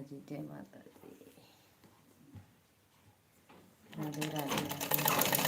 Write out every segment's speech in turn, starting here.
માતાજી, જય માતાજી, રાધે રાધે, રાધે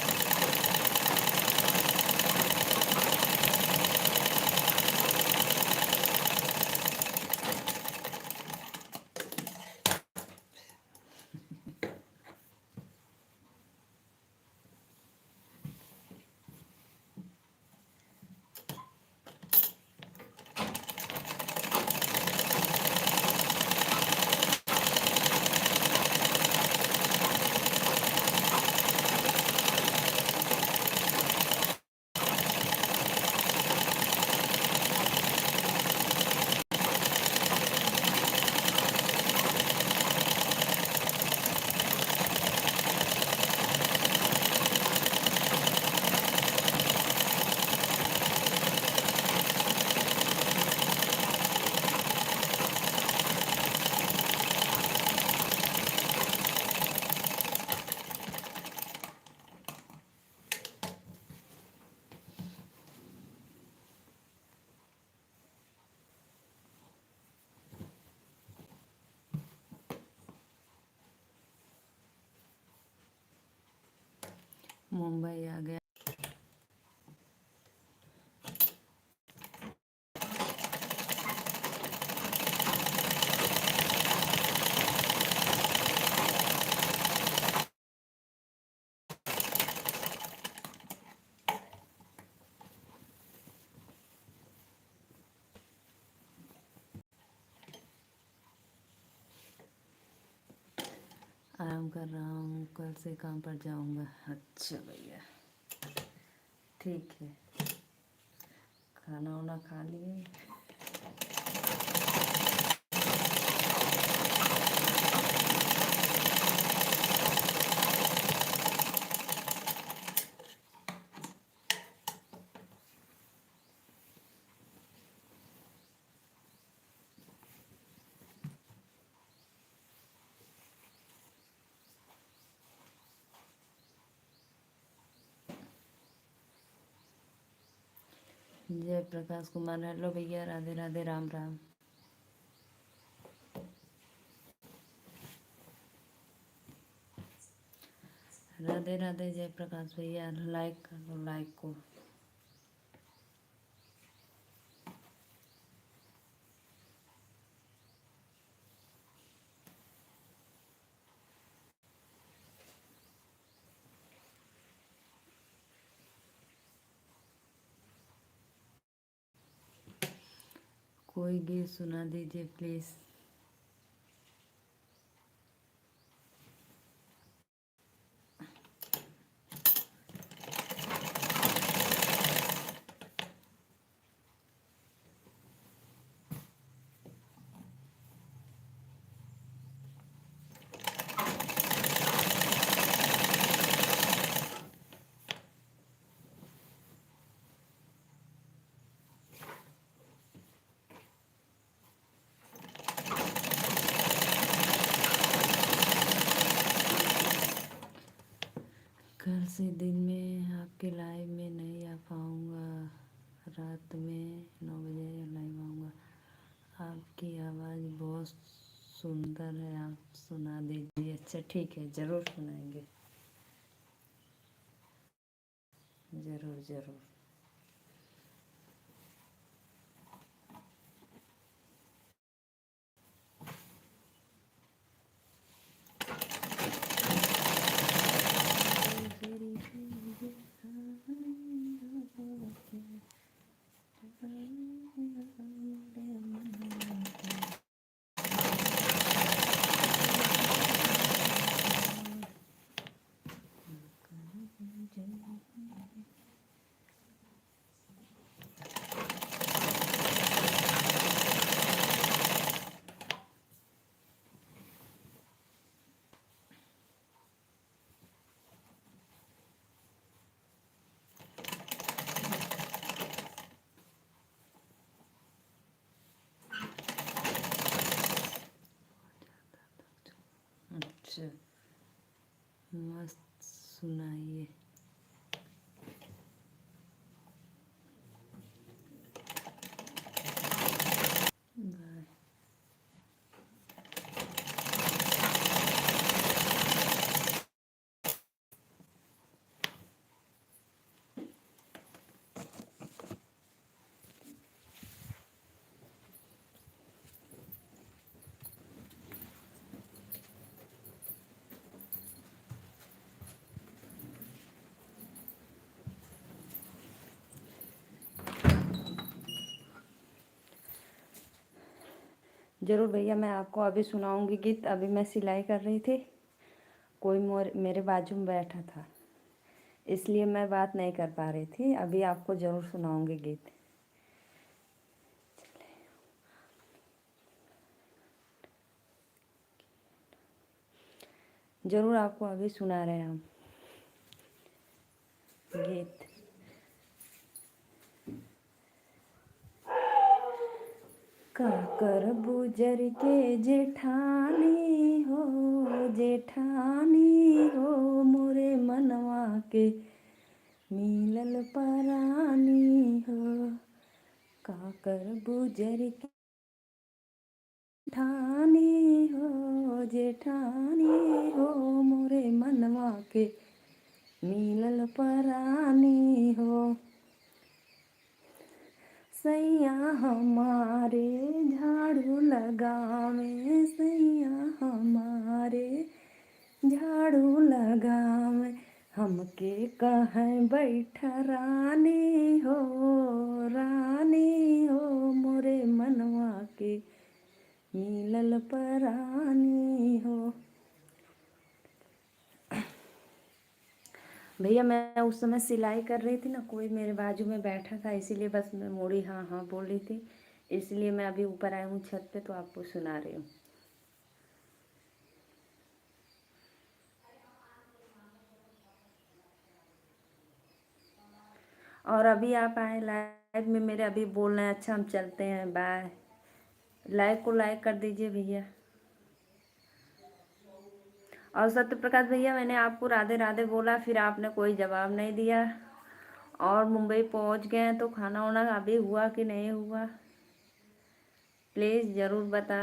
मुंबई आ गया। आराम कर रहा हूँ, कल से काम पर जाऊँगा। अच्छा भैया, ठीक है। खाना वाना खा लिए? जय प्रकाश कुमार, हेलो भैया, राधे राधे, राम राम। राधे राधे जय प्रकाश भैया, लाइक कर लो, लाइक को। कोई गीत सुना दीजिए प्लीज। कल से दिन में आपके लाइव में नहीं आ पाऊँगा, रात में 9 बजे लाइव आऊँगा। आपकी आवाज़ बहुत सुंदर है, आप सुना दीजिए। अच्छा ठीक है, ज़रूर सुनाएंगे, ज़रूर ज़रूर। अच्छा, मस्त सुनाइए। बाय। ज़रूर भैया, मैं आपको अभी सुनाऊंगी गीत। अभी मैं सिलाई कर रही थी, कोई मेरे बाजू में बैठा था, इसलिए मैं बात नहीं कर पा रही थी। अभी आपको ज़रूर सुनाऊंगी गीत। ज़रूर आपको अभी सुना रहे हैं हम गीत। काकर बुजर के जेठानी हो, जेठानी हो, मोरे मनवा के मिलल परानी हो। काकर बुजर के जेठानी हो, जेठानी हो, मोरे मनवा के मिलल परानी हो। सैया हमारे झाड़ू लगावे, सैया हमारे झाड़ू लगावे, हमके कहाँ बैठ रानी हो, रानी हो, मोरे मनवा के मिलल परानी हो। भैया मैं उस समय सिलाई कर रही थी ना, कोई मेरे बाजू में बैठा था, इसीलिए बस मैं मुड़ी हाँ हाँ बोल रही थी। इसलिए मैं अभी ऊपर आई हूँ छत पे, तो आपको सुना रही हूँ। और अभी आप आए लाइव में मेरे, अभी बोल रहे हैं। अच्छा हम चलते हैं, बाय। लाइव को लाइक कर दीजिए भैया। और सत्य प्रकाश भैया, मैंने आपको राधे राधे बोला, फिर आपने कोई जवाब नहीं दिया। और मुंबई पहुंच गए हैं, तो खाना वाना अभी हुआ कि नहीं हुआ, प्लीज़ ज़रूर बता।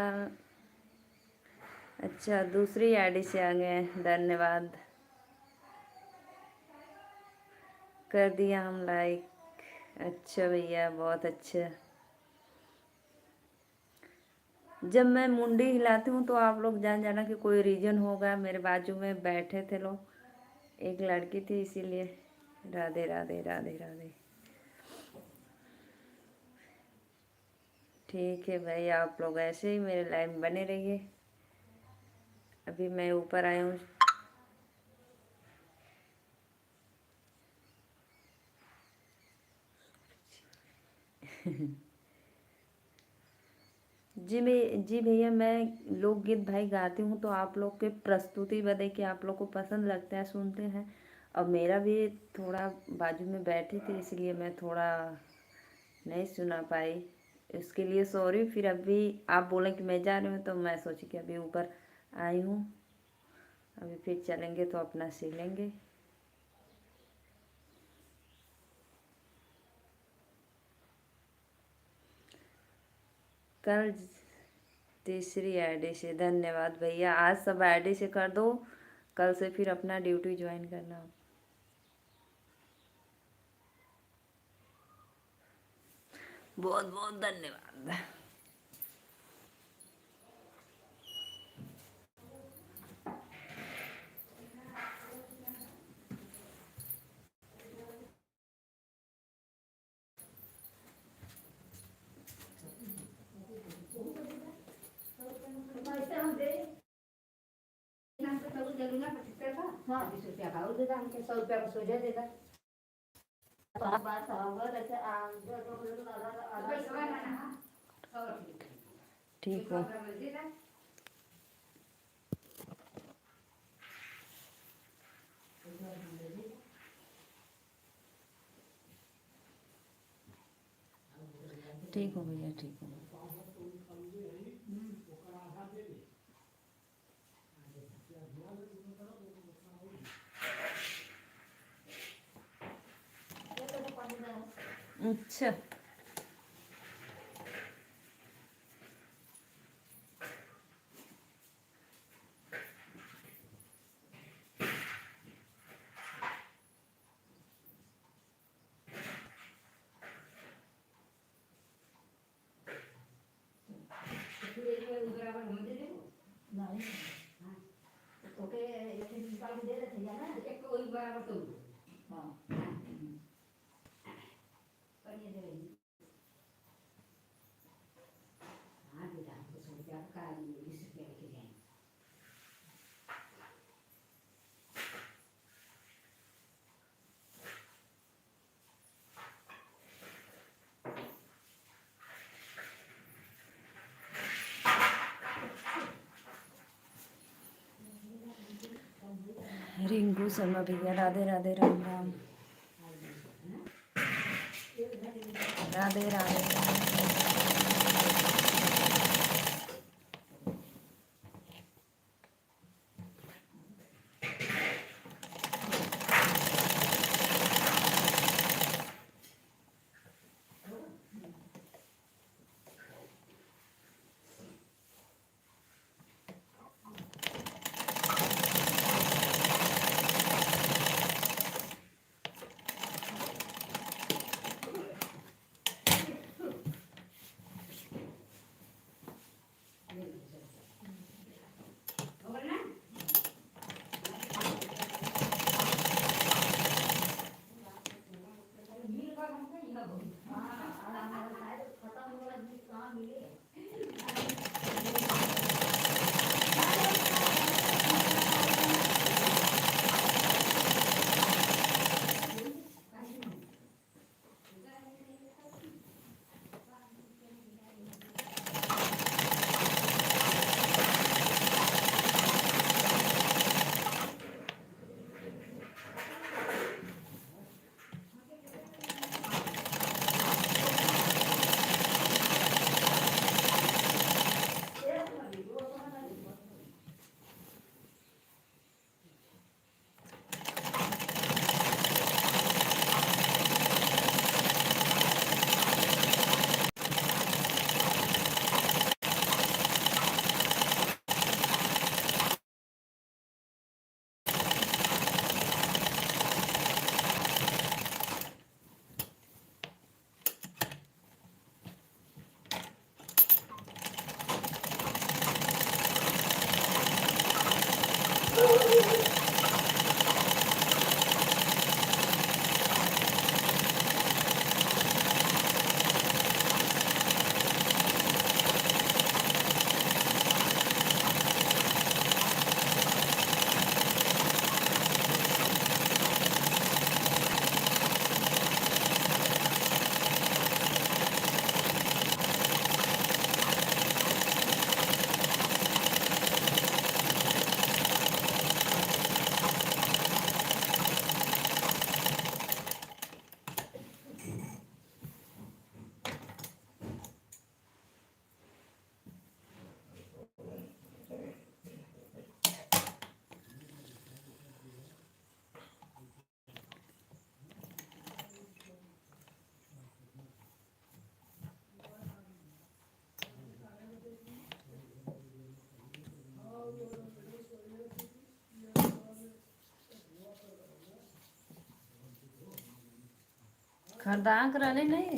अच्छा, दूसरी आईडी से आ गए हैं, धन्यवाद। कर दिया हम लाइक। अच्छा भैया, बहुत अच्छा। जब मैं मुंडी हिलाती हूँ तो आप लोग जान जाना कि कोई रीजन होगा। मेरे बाजू में बैठे थे लोग, एक लड़की थी, इसीलिए। राधे राधे राधे राधे। ठीक है भाई, आप लोग ऐसे ही मेरे लाइव में बने रहिए। अभी मैं ऊपर आई हूँ। जी भैया, मैं लोकगीत भाई गाती हूँ, तो आप लोग के प्रस्तुति बदे कि आप लोग को पसंद लगता है, सुनते हैं। अब मेरा भी थोड़ा बाजू में बैठी थी, इसलिए मैं थोड़ा नहीं सुना पाई, इसके लिए सॉरी। फिर अभी आप बोले कि मैं जा रही हूँ, तो मैं सोची कि अभी ऊपर आई हूँ, अभी फिर चलेंगे तो अपना सीलेंगे। कल तीसरी आईडी से, धन्यवाद भैया। आज सब आईडी से कर दो, कल से फिर अपना ड्यूटी ज्वाइन करना। बहुत बहुत धन्यवाद। हाँ 20 रुपया का और देता, हमके 100 रुपया का सोजा देता। ठीक हो। ठीक हो भैया, ठीक हो। अच्छा, ओके, एक निकाल के दे रहे थे ना, एक को वही बराबर तो। हाँ, पर ये दे रही। हाँ बेटा, हमको 100 रुपया रिंकू शर्मा भैया राधे राधे, राम राम, राधे राधे। खरदान कराने नहीं।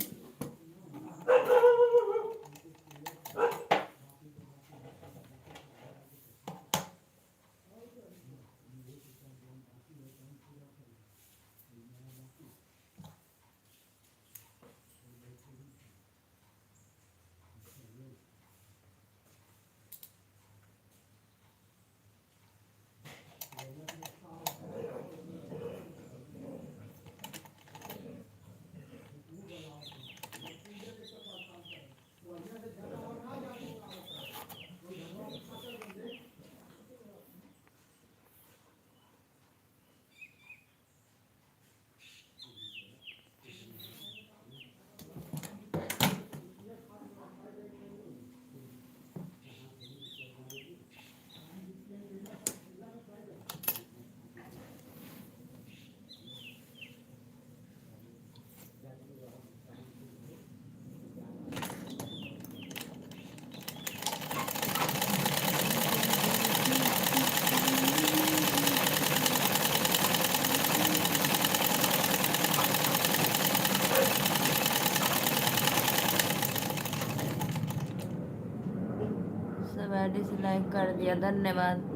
सब आईडी से लाइक कर दिया, धन्यवाद।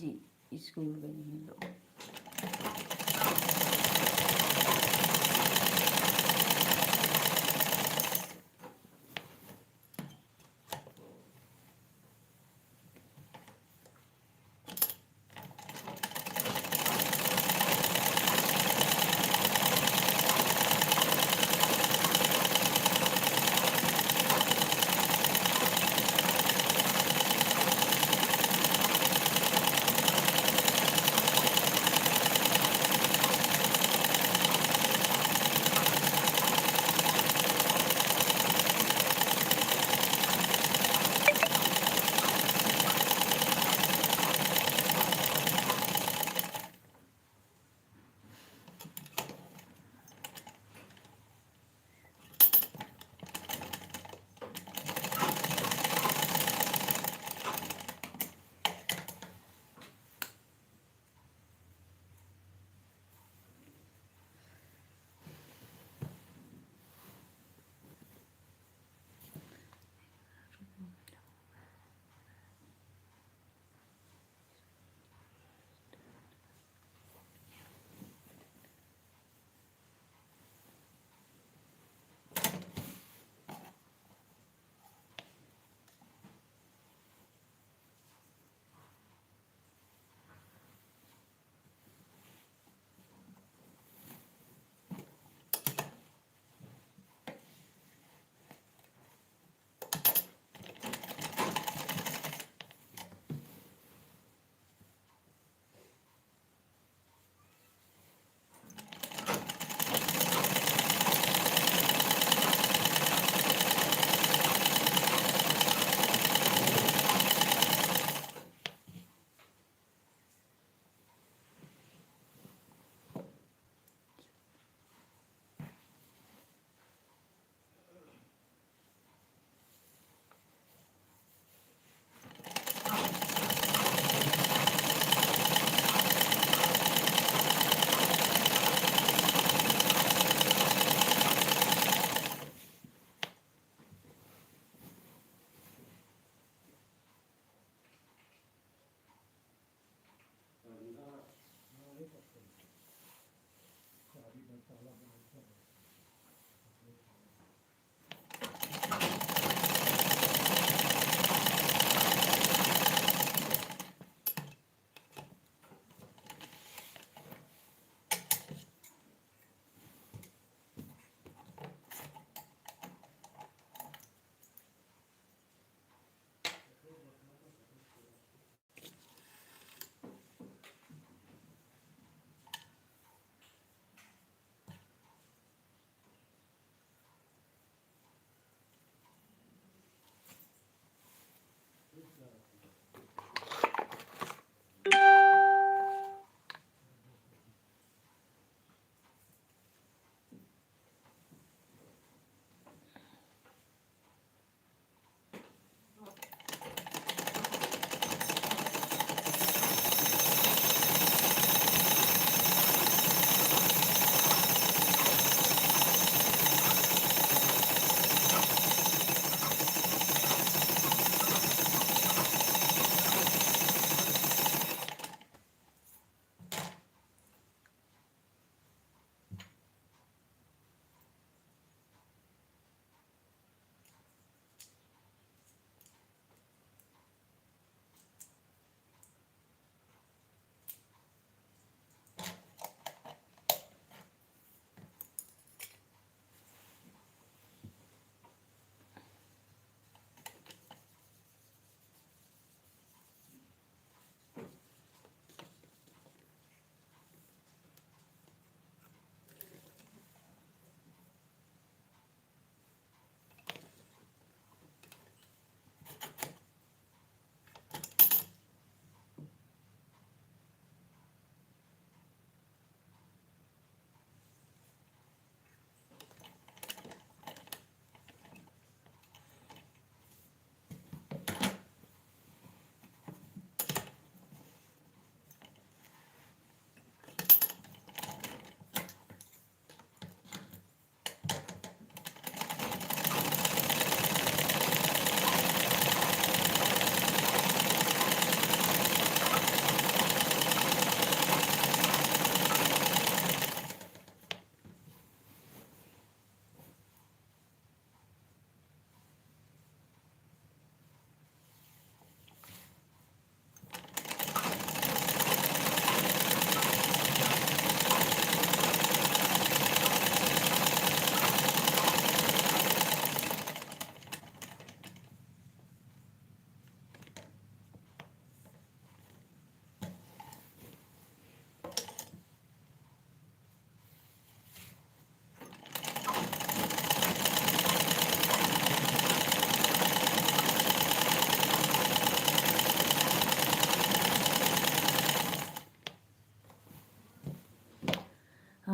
जी स्कूल गई हैं लोग।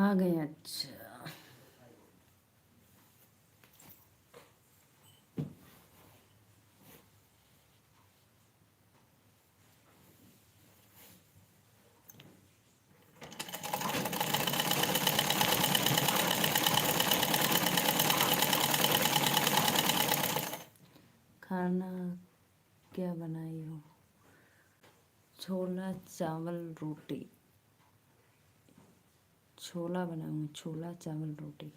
आ गए। अच्छा, खाना क्या बनाई हो? छोला चावल रोटी। छोला बनाऊँ, छोला चावल रोटी।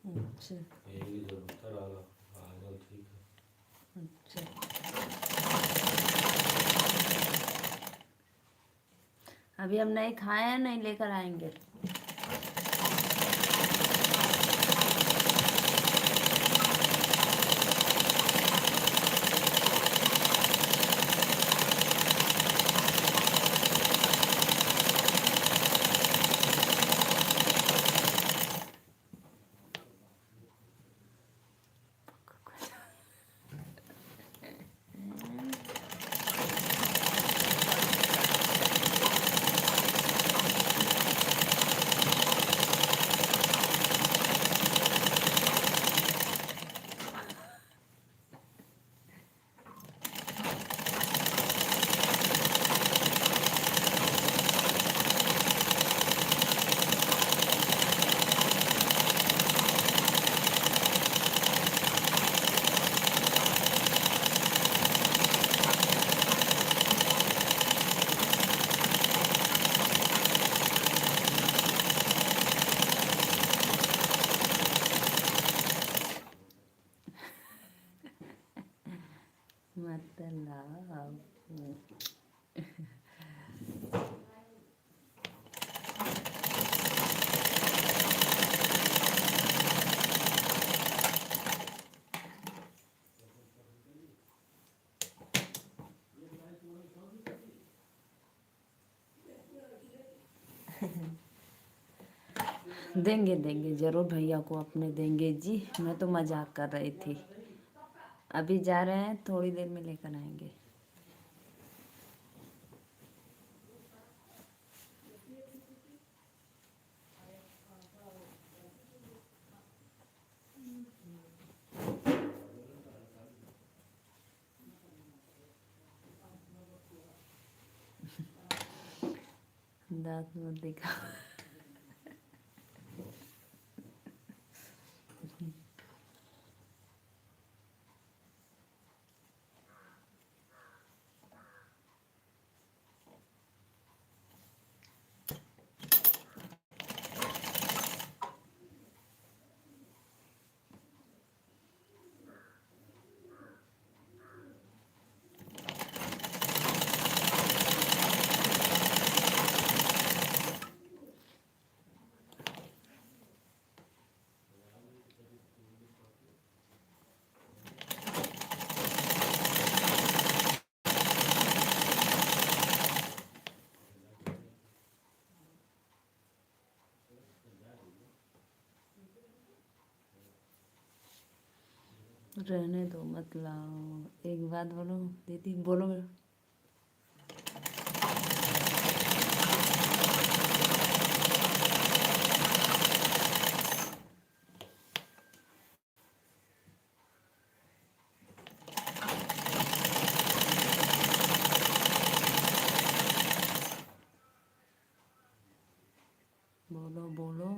अच्छा अच्छा, अभी हम नहीं खाए हैं, नहीं लेकर आएंगे। मतलब देंगे देंगे जरूर, भैया को अपने देंगे जी। मैं तो मजाक कर रही थी। अभी जा रहे हैं, थोड़ी देर में लेकर आएंगे। दांत मत दिखा। रहने दो मत लाओ। एक बात बोलो दीदी, बोलो मेरा। बोलो बोलो।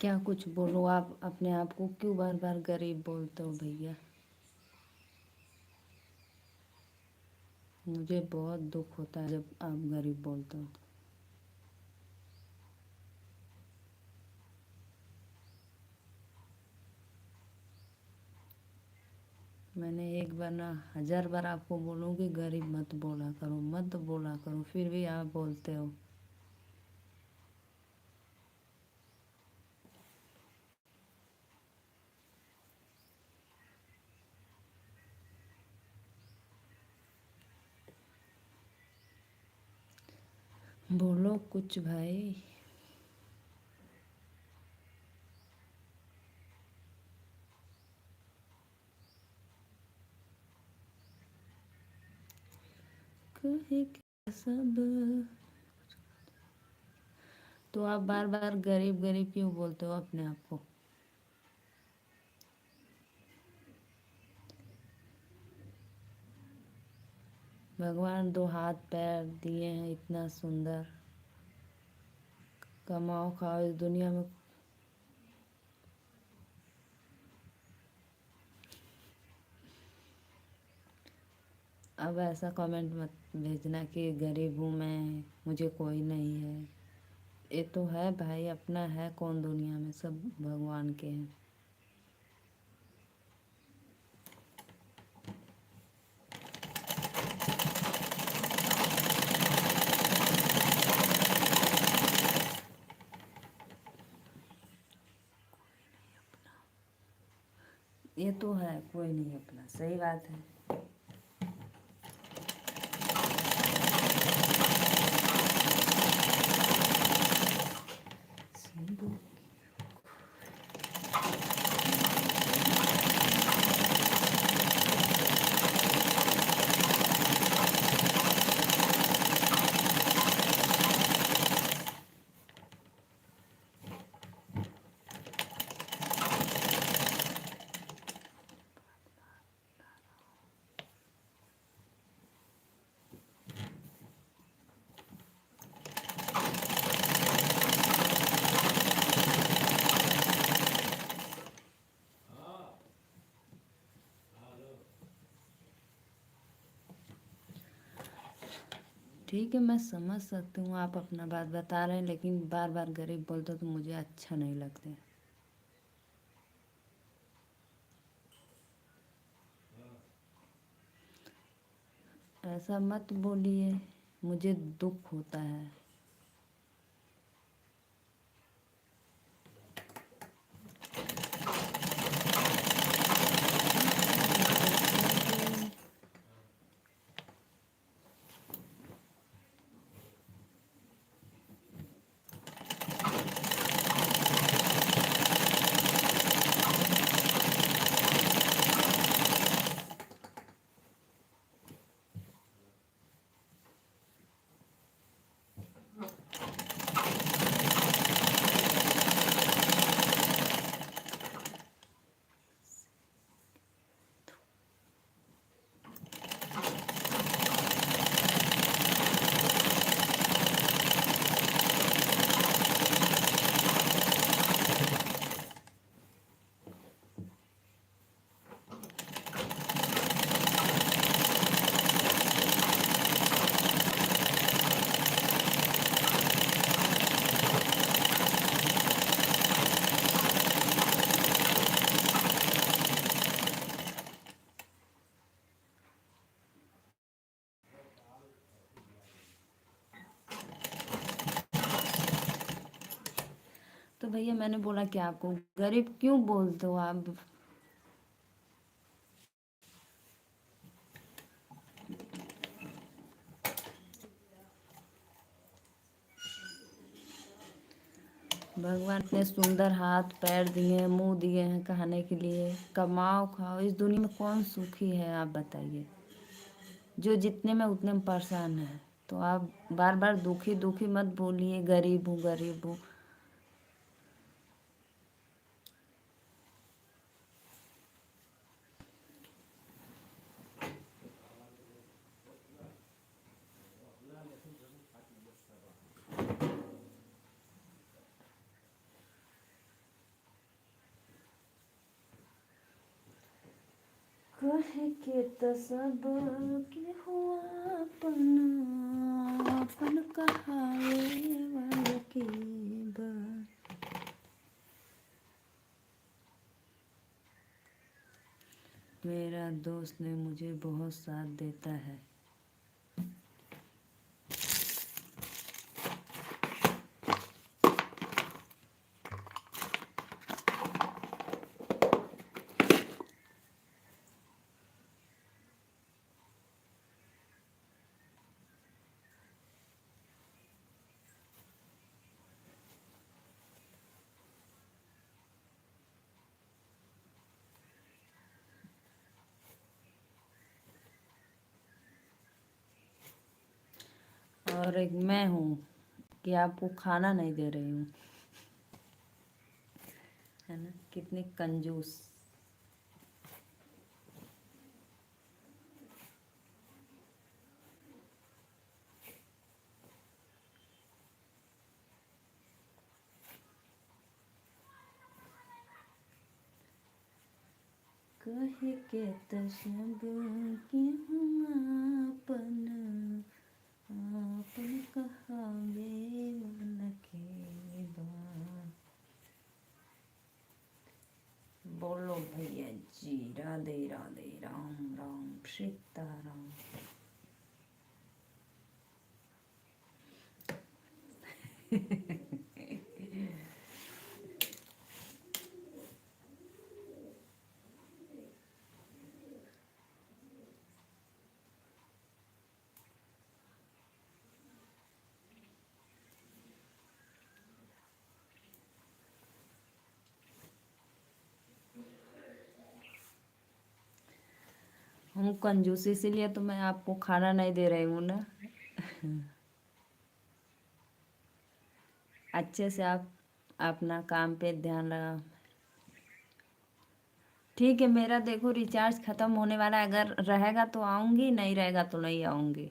क्या कुछ बोलो, आप अपने आप को क्यों बार बार गरीब बोलते हो भैया? मुझे बहुत दुख होता है जब आप गरीब बोलते हो। मैंने एक बार ना 1000 बार आपको बोलूँ कि गरीब मत बोला करो, मत बोला करो, फिर भी आप बोलते हो। बोलो कुछ भाई। कहे क्या सब। तो आप बार बार गरीब गरीब क्यों बोलते हो अपने आप को? भगवान 2 हाथ पैर दिए हैं इतना सुंदर, कमाओ खाओ इस दुनिया में। अब ऐसा कमेंट मत भेजना कि गरीब हूँ मैं, मुझे कोई नहीं है। ये तो है भाई, अपना है कौन दुनिया में, सब भगवान के हैं। ये तो है, कोई नहीं अपना, सही बात है। ठीक है, मैं समझ सकती हूँ आप अपना बात बता रहे हैं, लेकिन बार बार गरीब बोलते हो तो मुझे अच्छा नहीं लगता। ऐसा मत बोलिए, मुझे दुख होता है। तो भैया मैंने बोला कि आपको गरीब क्यों बोलते हो आप? भगवान इतने सुंदर हाथ पैर दिए हैं, मुंह दिए हैं खाने के लिए, कमाओ खाओ, इस दुनिया में कौन सुखी है आप बताइए? जो जितने में उतने में परेशान है। तो आप बार बार दुखी दुखी मत बोलिए, गरीब हूँ गरीब हूँ। कहे के त सब के हुआ अपन कहावे वाल के बा। मेरा दोस्त ने मुझे बहुत साथ देता है। और एक मैं हूँ कि आपको खाना नहीं दे रही हूँ, है ना, कितनी कंजूस। कहे के त सब के हुआ अपन कहावे वाल के बा। बोलो भैया जी, राधे राधे, राम राम, सीताराम। हम कंजूस इसीलिए तो मैं आपको खाना नहीं दे रही हूँ ना। अच्छे से आप अपना काम पे ध्यान लगा। ठीक है, मेरा देखो रिचार्ज ख़त्म होने वाला है, अगर रहेगा तो आऊँगी, नहीं रहेगा तो नहीं आऊँगी।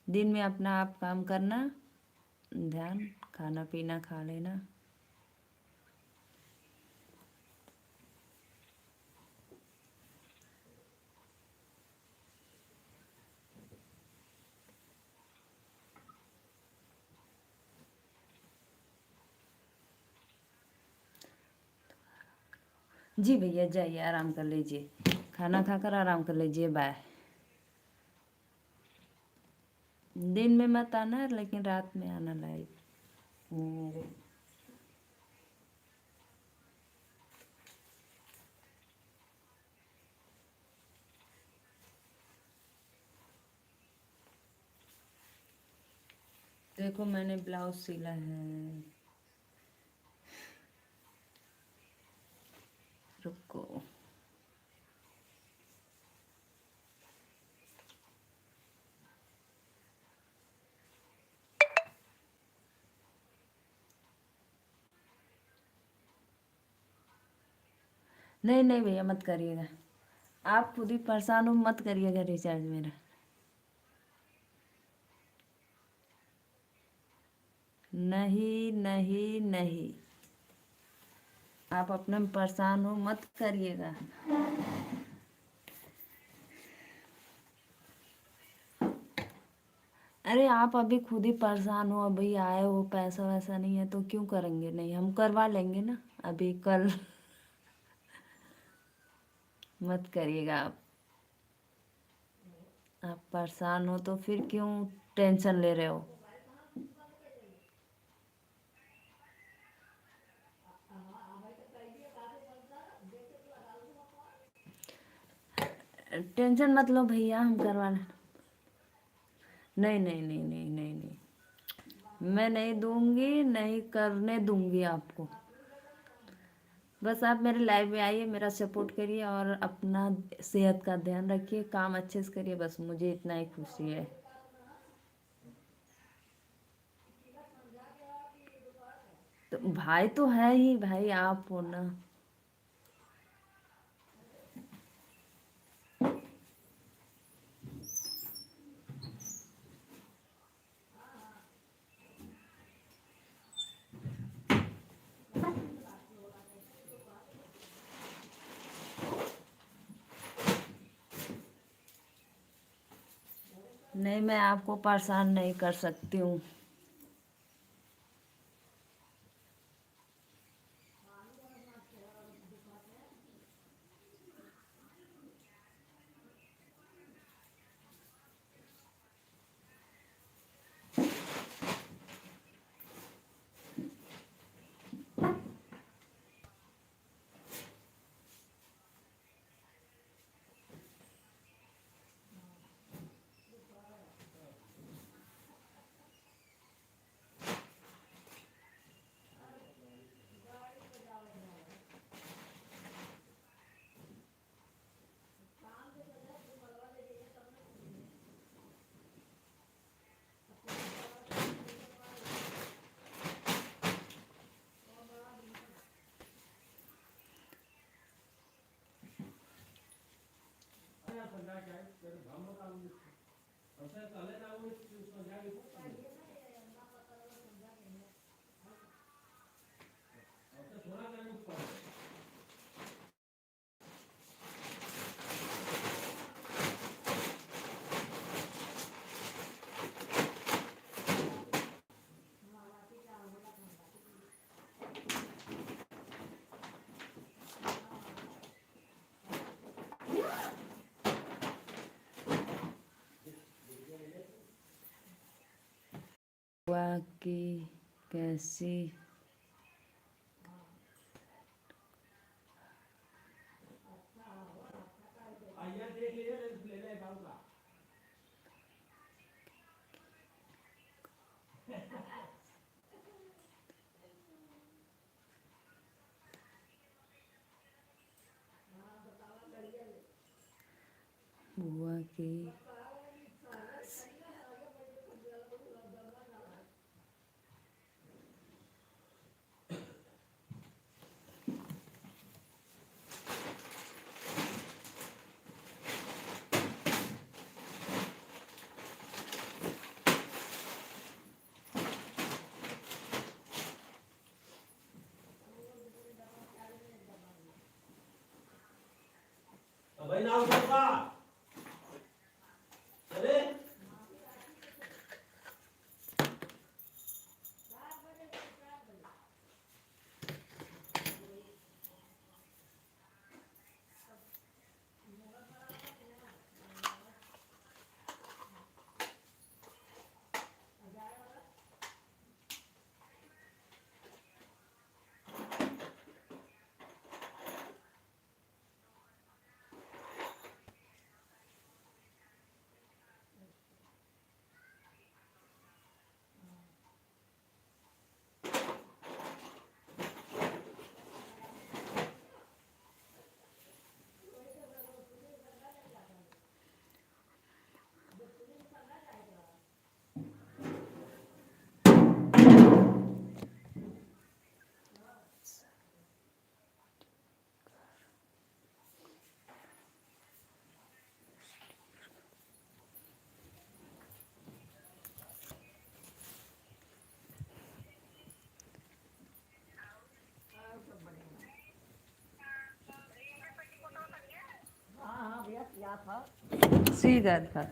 दिन में अपना आप काम करना, ध्यान, खाना पीना खा लेना। जी भैया जाइए, आराम कर लीजिए, खाना खाकर आराम कर लीजिए, बाय। दिन में मत आना लेकिन रात में आना लाइव मेरे। देखो मैंने ब्लाउज सिला है, रुको। नहीं नहीं भैया मत करिएगा, आप खुद ही परेशान हो, मत करिएगा रिचार्ज मेरा। नहीं नहीं नहीं, आप अपने में परेशान हो, मत करिएगा। अरे आप अभी खुद ही परेशान हो, अभी आए हो, पैसा वैसा नहीं है तो क्यों करेंगे, नहीं हम करवा लेंगे ना अभी कल। मत करिएगा आप परेशान हो तो फिर क्यों टेंशन ले रहे हो। टेंशन मत लो भैया, हम करवा लें। नहीं नहीं नहीं नहीं नहीं नहीं, मैं नहीं दूंगी, नहीं करने दूंगी आपको। बस आप मेरे लाइव में आइए, मेरा सपोर्ट करिए और अपना सेहत का ध्यान रखिए, काम अच्छे से करिए, बस मुझे इतना ही खुशी है। तो भाई तो है ही भाई, आप हो ना। नहीं, मैं आपको परेशान नहीं कर सकती हूँ। बुआ की कैसी बुआ की भाई नाम होगा अरे सीधा था।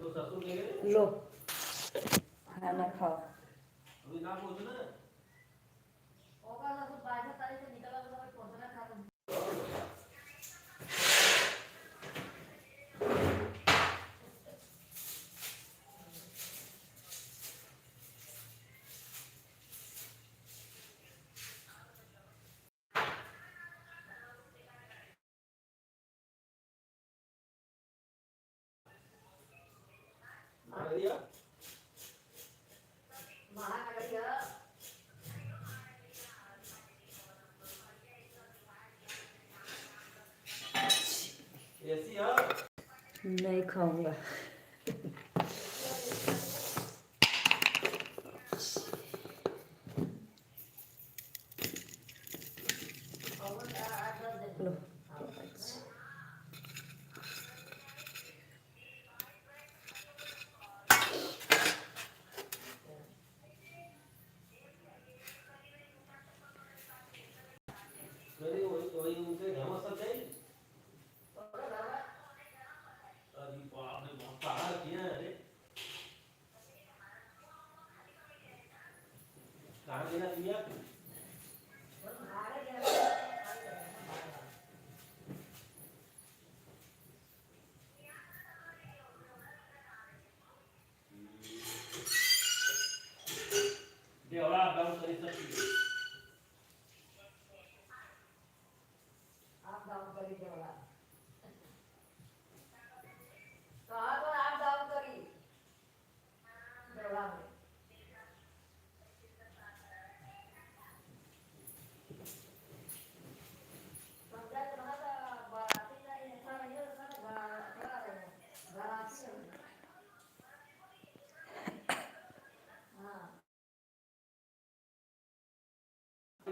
तो ससुर देंगे। लो खाना खाओ। अभी ना पूछना। ऐसी है। नहीं खाऊंगा। लो मेरी वही उनसे घमस सब जाएगी। अरे बाप रे बाप पागल किया है रे। कहाँ देना दिया? देवड़ा गाँव करी सब चीज़।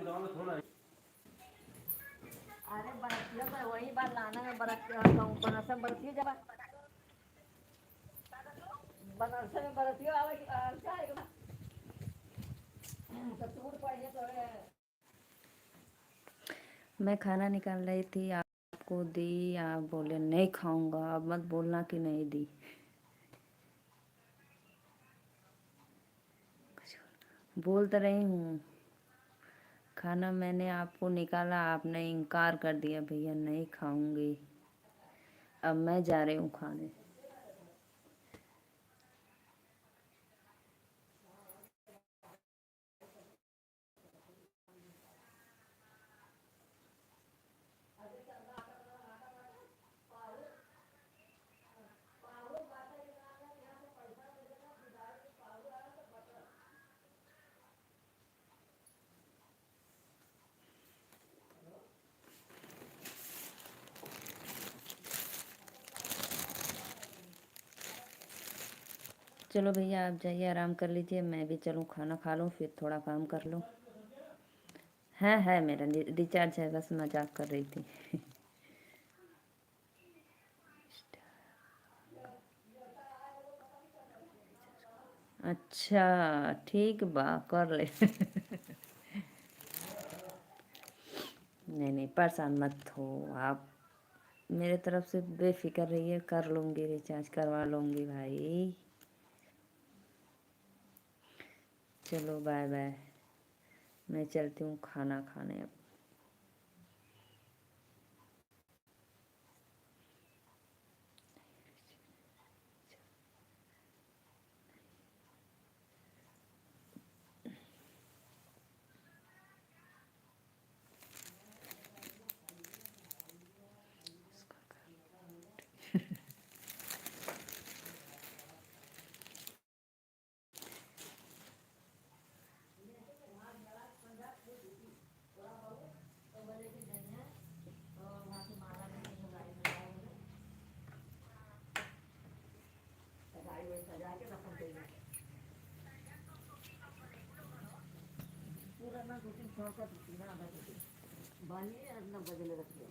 गाँव में थोड़ा अरे बरसिया पर वही बात लाना है। बनारस में बरसिया जब बनारस में बरसिया आवे क्या है तो टूट पड़े तो है। मैं खाना निकाल रही थी, आपको दी, आप बोले नहीं खाऊंगा। अब मत बोलना कि नहीं दी। बोल तो रही हूँ, खाना मैंने आपको निकाला, आपने इनकार कर दिया, भैया नहीं खाऊंगी। अब मैं जा रही हूँ खाने। चलो भैया आप जाइए, आराम कर लीजिए, मैं भी चलूँ खाना खा लूँ, फिर थोड़ा काम कर लूँ। है मेरा रिचार्ज है, बस मजाक कर रही थी। अच्छा ठीक बा, कर ले। नहीं नहीं परेशान मत हो आप, मेरे तरफ से बेफिक्र रहिए, कर लूँगी, रिचार्ज करवा लूँगी भाई। चलो बाय बाय, मैं चलती हूँ खाना खाने अब। पूरा ना 2-3 सौ का ना आधा बानी 9 बजे ले रखिए।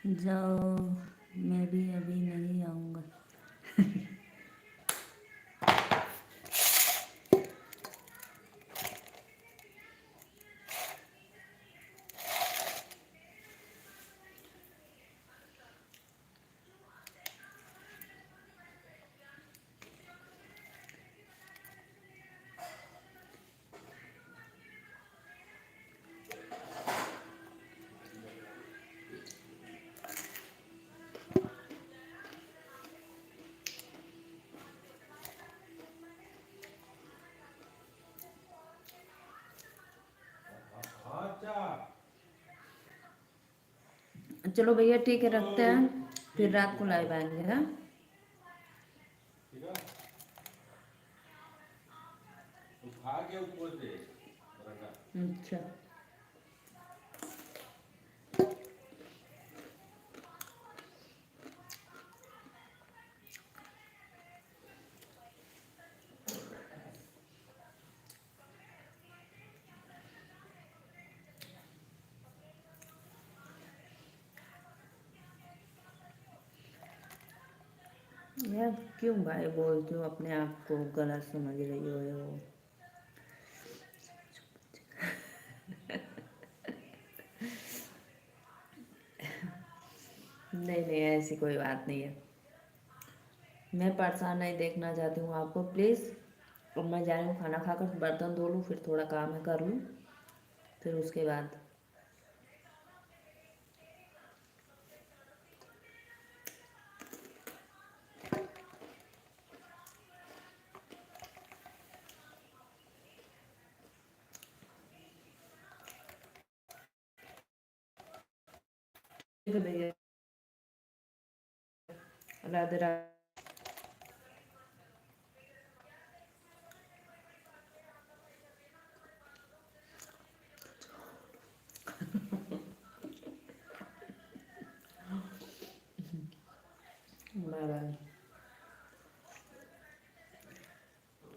जाओ, मैं भी अभी नहीं आऊँगा। चलो भैया ठीक है, रखते हैं, फिर रात को लाइव आएंगे। हाँ, ठीक है, तो खा के ऊपर दे बराबर। अच्छा। यार क्यों भाई बोलती हूँ, अपने आप को गलत समझ रही हो वो। नहीं नहीं, ऐसी कोई बात नहीं है। मैं परेशान नहीं देखना चाहती हूँ आपको, प्लीज़। अब मैं जा रही हूँ, खाना खाकर बर्तन धो लूँ, फिर थोड़ा काम है कर लूँ, फिर उसके बाद। ठीक है भैया, राधे राधे। Bye bye.